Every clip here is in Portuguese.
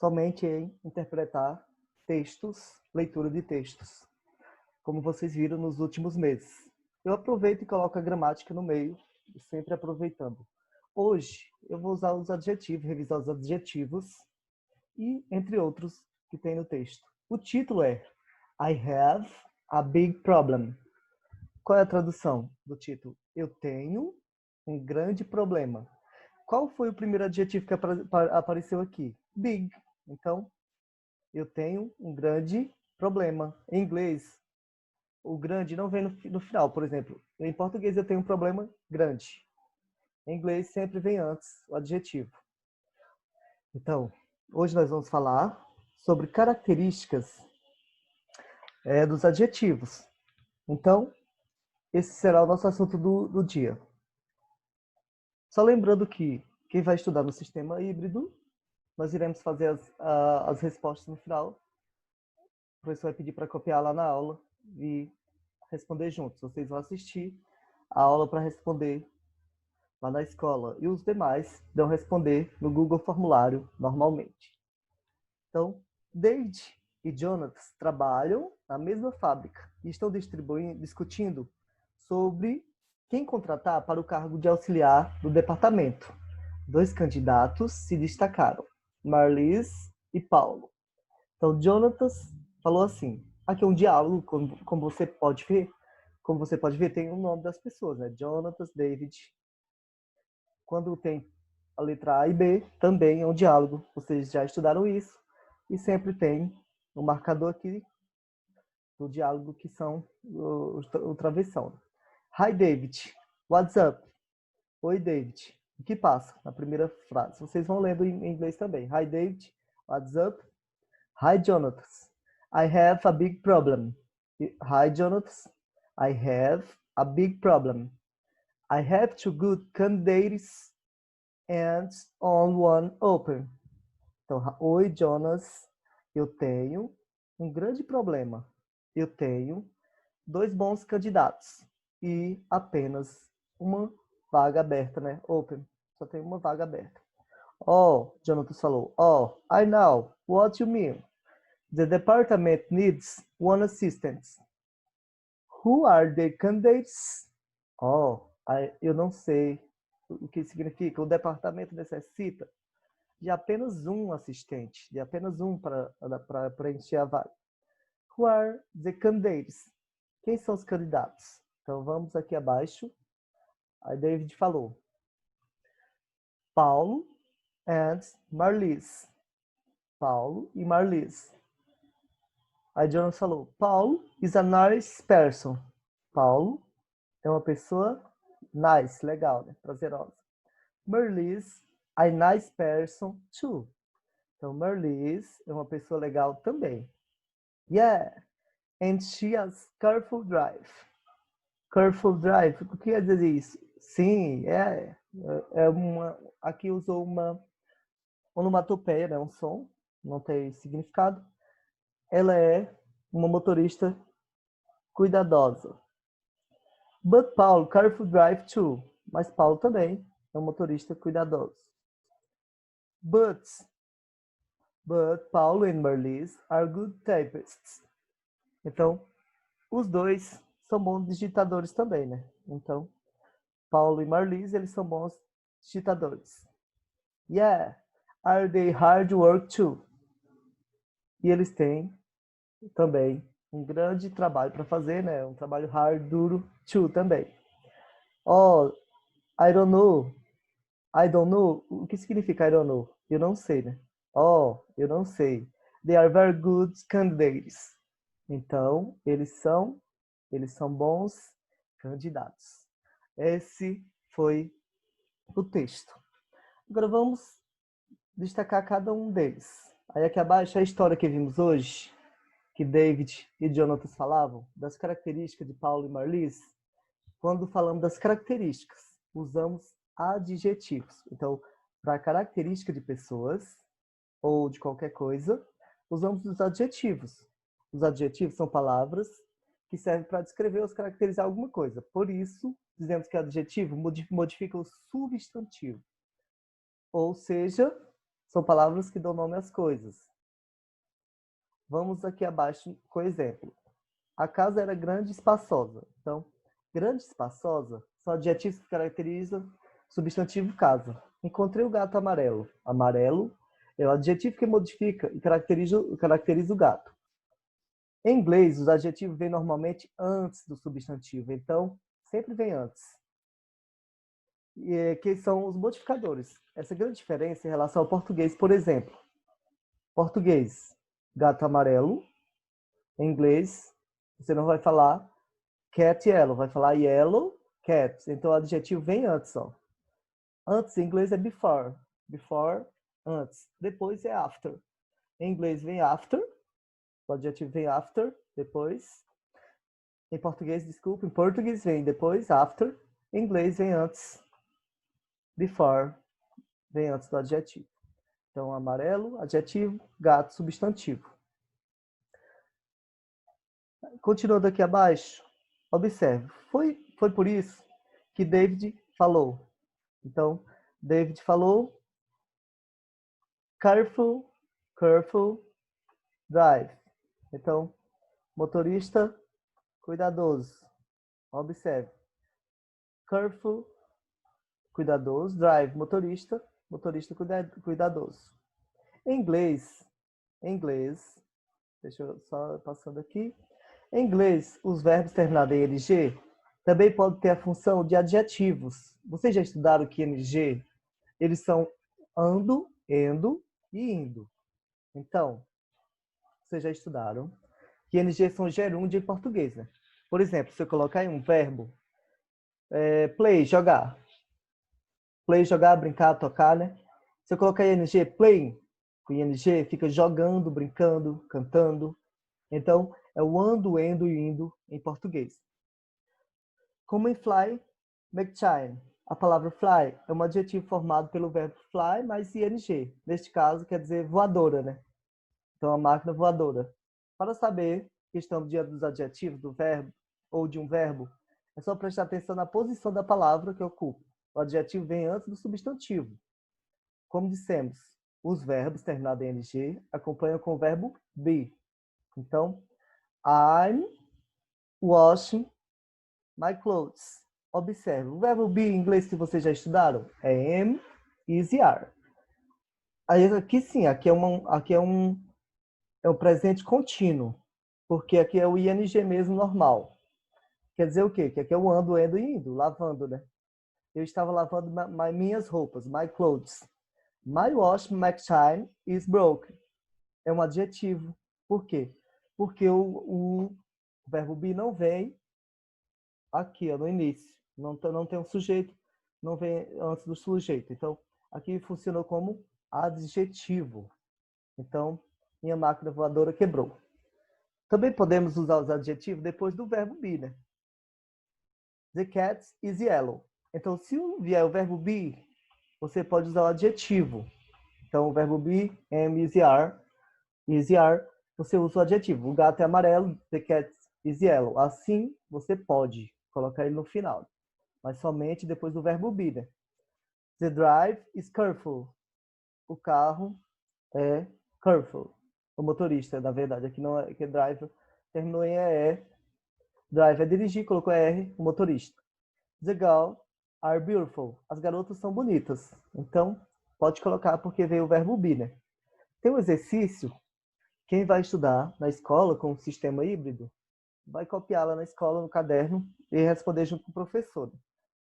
somente em interpretar textos, leitura de textos, como vocês viram nos últimos meses. Eu aproveito e coloco a gramática no meio, sempre aproveitando. Hoje, eu vou usar os adjetivos, revisar os adjetivos e entre outros que tem no texto. O título é I have a big problem. Qual é a tradução do título? Eu tenho um grande problema. Qual foi o primeiro adjetivo que apareceu aqui? Big. Então, eu tenho um grande problema. Em inglês, o grande não vem no final. Por exemplo, em português eu tenho um problema grande. Em inglês sempre vem antes o adjetivo. Então, hoje nós vamos falar sobre características dos adjetivos. Então, esse será o nosso assunto do dia. Só lembrando que quem vai estudar no sistema híbrido, nós iremos fazer as respostas no final. O professor vai pedir para copiar lá na aula e responder juntos. Vocês vão assistir a aula para responder lá na escola. E os demais vão responder no Google Formulário normalmente. Então, David e Jonathan trabalham na mesma fábrica e estão discutindo sobre quem contratar para o cargo de auxiliar do departamento. 2 candidatos se destacaram, Marlies e Paulo. Então, Jonathan falou assim, aqui é um diálogo, como você pode ver, tem o nome das pessoas, né? Jonathan, David. Quando tem a letra A e B, também é um diálogo. Vocês já estudaram isso. E sempre tem um marcador aqui do diálogo que são o travessão. Hi, David. What's up? Oi, David. O que passa? Na primeira frase. Vocês vão lendo em inglês também. Hi, David. What's up? Hi, Jonathan. I have a big problem. Hi, Jonathan. I have a big problem. I have 2 good candidates and only one open. Então, oi, Jonas. Eu tenho um grande problema. Eu tenho 2 bons candidatos e apenas uma vaga aberta, né? Open. Só tem uma vaga aberta. Oh, Jonathan falou. Oh, I know. What you mean? The department needs one assistant. Who are the candidates? Oh, eu não sei o que significa. O departamento necessita de apenas um assistente, de apenas um para preencher a vaga. Who are the candidates? Quem são os candidatos? Então vamos aqui abaixo. Aí David falou. Paulo and Marlies. Paulo e Marlies. Aí Jonas falou. Paulo is a nice person. Paulo é uma pessoa nice, legal, né? Prazerosa. Marlies, a nice person too. Então, Marlies é uma pessoa legal também. Yeah, and she has careful drive. Careful drive, o que quer dizer isso? Sim, aqui usou uma onomatopeia, né? Um som, não tem significado. Ela é uma motorista cuidadosa. But Paulo, careful drive too. Mas Paulo também é um motorista cuidadoso. But Paulo and Marlies are good typists. Então, os dois são bons digitadores também, né? Então, Paulo e Marlies, eles são bons digitadores. Yeah, are they hard work too? E eles têm também um grande trabalho para fazer, né? Um trabalho hard, duro, too também. Oh, I don't know. I don't know. O que significa I don't know? Eu não sei, né? Oh, eu não sei. They are very good candidates. Então, eles são bons candidatos. Esse foi o texto. Agora vamos destacar cada um deles. Aí aqui abaixo a história que vimos hoje, que David e Jonathan falavam, das características de Paulo e Marlies. Quando falamos das características, usamos adjetivos. Então, para característica de pessoas ou de qualquer coisa, usamos os adjetivos. Os adjetivos são palavras que servem para descrever ou caracterizar alguma coisa. Por isso, dizemos que adjetivo modifica o substantivo. Ou seja, São palavras que dão nome às coisas. Vamos aqui abaixo com o exemplo. A casa era grande e espaçosa. Então, grande e espaçosa são adjetivos que caracterizam o substantivo casa. Encontrei o gato amarelo. Amarelo é o adjetivo que modifica e caracteriza o gato. Em inglês, os adjetivos vêm normalmente antes do substantivo. Então, sempre vem antes. Que são os modificadores. Essa grande diferença em relação ao português, por exemplo. Português, gato amarelo. Em inglês, você não vai falar cat yellow, vai falar yellow cat. Então, o adjetivo vem antes. Ó. Antes, em inglês, é before. Before, antes. Depois é after. Em inglês, vem after. O adjetivo vem after, depois. Em português, desculpa, em português vem depois, after. Em inglês, vem antes. Before, vem antes do adjetivo. Então, amarelo, adjetivo, gato, substantivo. Continuando aqui abaixo, observe. Foi por isso que David falou. Então, David falou careful, careful drive. Então, motorista cuidadoso. Observe. Careful, cuidadoso. Drive, motorista. Motorista cuidadoso. Em inglês, deixa eu só passando aqui. Em inglês, os verbos terminados em NG também podem ter a função de adjetivos. Vocês já estudaram que NG, eles são ando, endo e indo. Então, vocês já estudaram que NG são gerúndio em português, né? Por exemplo, se eu colocar aí um verbo, play, jogar. Play, jogar, brincar, tocar, né? Se eu colocar ING, playing, com ING, fica jogando, brincando, cantando. Então, é o ando, endo e indo em português. Como em fly, make time. A palavra fly é um adjetivo formado pelo verbo fly mais ing. Neste caso, quer dizer voadora, né? Então, a máquina voadora. Para saber que estamos diante dos adjetivos do verbo ou de um verbo, é só prestar atenção na posição da palavra que ocupa. O adjetivo vem antes do substantivo. Como dissemos, os verbos terminados em NG acompanham com o verbo be. Então, I'm washing my clothes. Observe, o verbo be em inglês que vocês já estudaram é am, is e are. Aí, aqui sim, aqui é um presente contínuo, porque aqui é o ing mesmo normal. Quer dizer o quê? Que aqui é o ando, endo e indo, lavando, né? Eu estava lavando minhas roupas, my clothes. My washing machine is broken. É um adjetivo. Por quê? Porque o verbo be não vem aqui, ó, no início. Não tem um sujeito, não vem antes do sujeito. Então, aqui funcionou como adjetivo. Então, minha máquina voadora quebrou. Também podemos usar os adjetivos depois do verbo be, né? The cat is yellow. Então, se vier o verbo be, você pode usar o adjetivo. Então, o verbo be, am, is, are, você usa o adjetivo. O gato é amarelo, the cat is yellow. Assim, você pode colocar ele no final. Mas somente depois do verbo be, né? The drive is careful. O carro é careful. O motorista, na verdade. Aqui não é que drive terminou em EE. Drive é dirigir, colocou R, o motorista. The girls are beautiful. As garotas são bonitas. Então, pode colocar porque veio o verbo be, né? Tem um exercício. Quem vai estudar na escola com o sistema híbrido, vai copiá-la na escola, no caderno, e responder junto com o professor.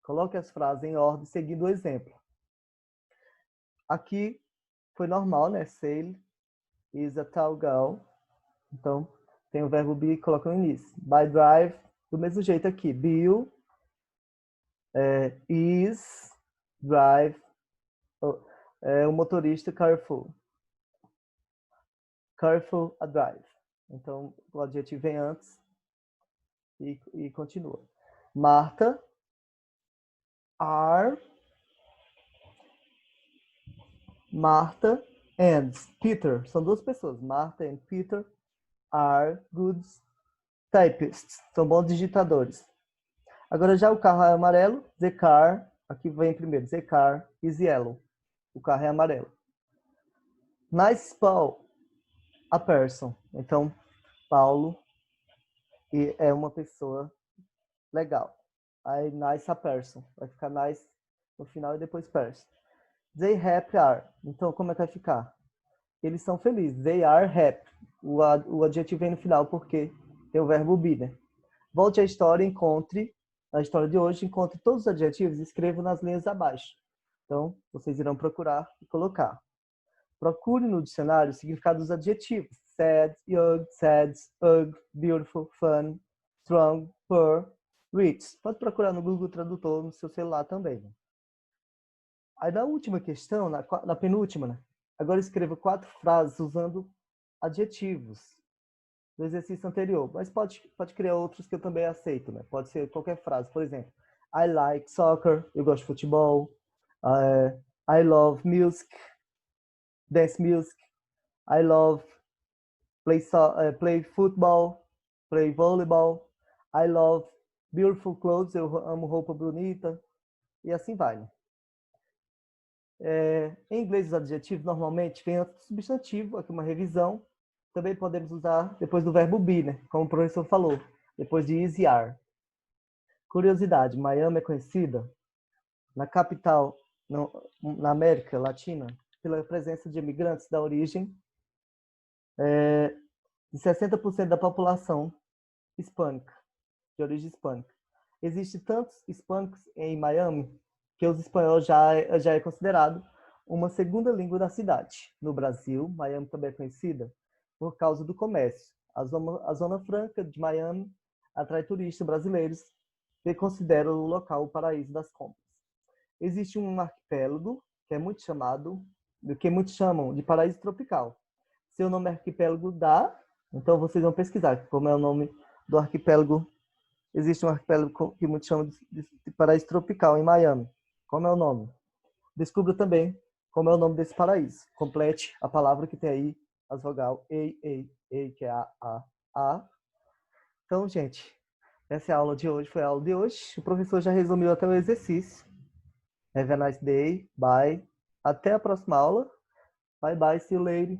Coloque as frases em ordem, seguindo o exemplo. Aqui foi normal, né? Sail is a tall girl. Então, tem o verbo be, coloca no início. By drive, do mesmo jeito aqui. Bill is drive. O motorista careful. Careful a drive. Então, o adjetivo vem antes e continua. Martha and Peter. São duas pessoas. Martha and Peter are good typists. São bons digitadores. Agora já o carro é amarelo. The car, aqui vem primeiro. The car is yellow. O carro é amarelo. Nice Paul, a person. Então, Paulo é uma pessoa legal. Aí, nice a person. Vai ficar nice no final e depois person. They happy are. Então, como é que vai ficar? Eles são felizes. They are happy. O adjetivo vem no final porque tem o verbo be, né? Volte à história, encontre, na história de hoje, encontre todos os adjetivos e escreva nas linhas abaixo. Então, vocês irão procurar e colocar. Procure no dicionário o significado dos adjetivos. Sad, young, sad, ugly, beautiful, fun, strong, poor, rich. Pode procurar no Google Tradutor, no seu celular também. Aí na última questão, na penúltima, né? Agora escreva 4 frases usando adjetivos do exercício anterior. Mas pode criar outros que eu também aceito, né? Pode ser qualquer frase. Por exemplo, I like soccer, eu gosto de futebol. I love music, dance music. I love play football, play volleyball. I love beautiful clothes, eu amo roupa bonita. E assim vai, né? Em inglês, os adjetivos normalmente vêm antes do substantivo, aqui uma revisão. Também podemos usar depois do verbo be, né? Como o professor falou, depois de is e are. Curiosidade, Miami é conhecida na capital, na América Latina, pela presença de imigrantes da origem de 60% da população hispânica, de origem hispânica. Existem tantos hispânicos em Miami que os espanhóis já é considerado uma segunda língua da cidade. No Brasil, Miami também é conhecida por causa do comércio. A Zona Franca de Miami atrai turistas brasileiros que consideram o local o paraíso das compras. Existe um arquipélago que muitos chamam de paraíso tropical. Seu nome é arquipélago da... Então vocês vão pesquisar como é o nome do arquipélago. Existe um arquipélago que muitos chamam de paraíso tropical em Miami. Como é o nome? Descubra também como é o nome desse paraíso. Complete a palavra que tem aí as vogais E, que é A. Então, gente, essa é a aula de hoje, foi a aula de hoje. O professor já resumiu até o exercício. Have a nice day. Bye. Até a próxima aula. Bye bye, see you later.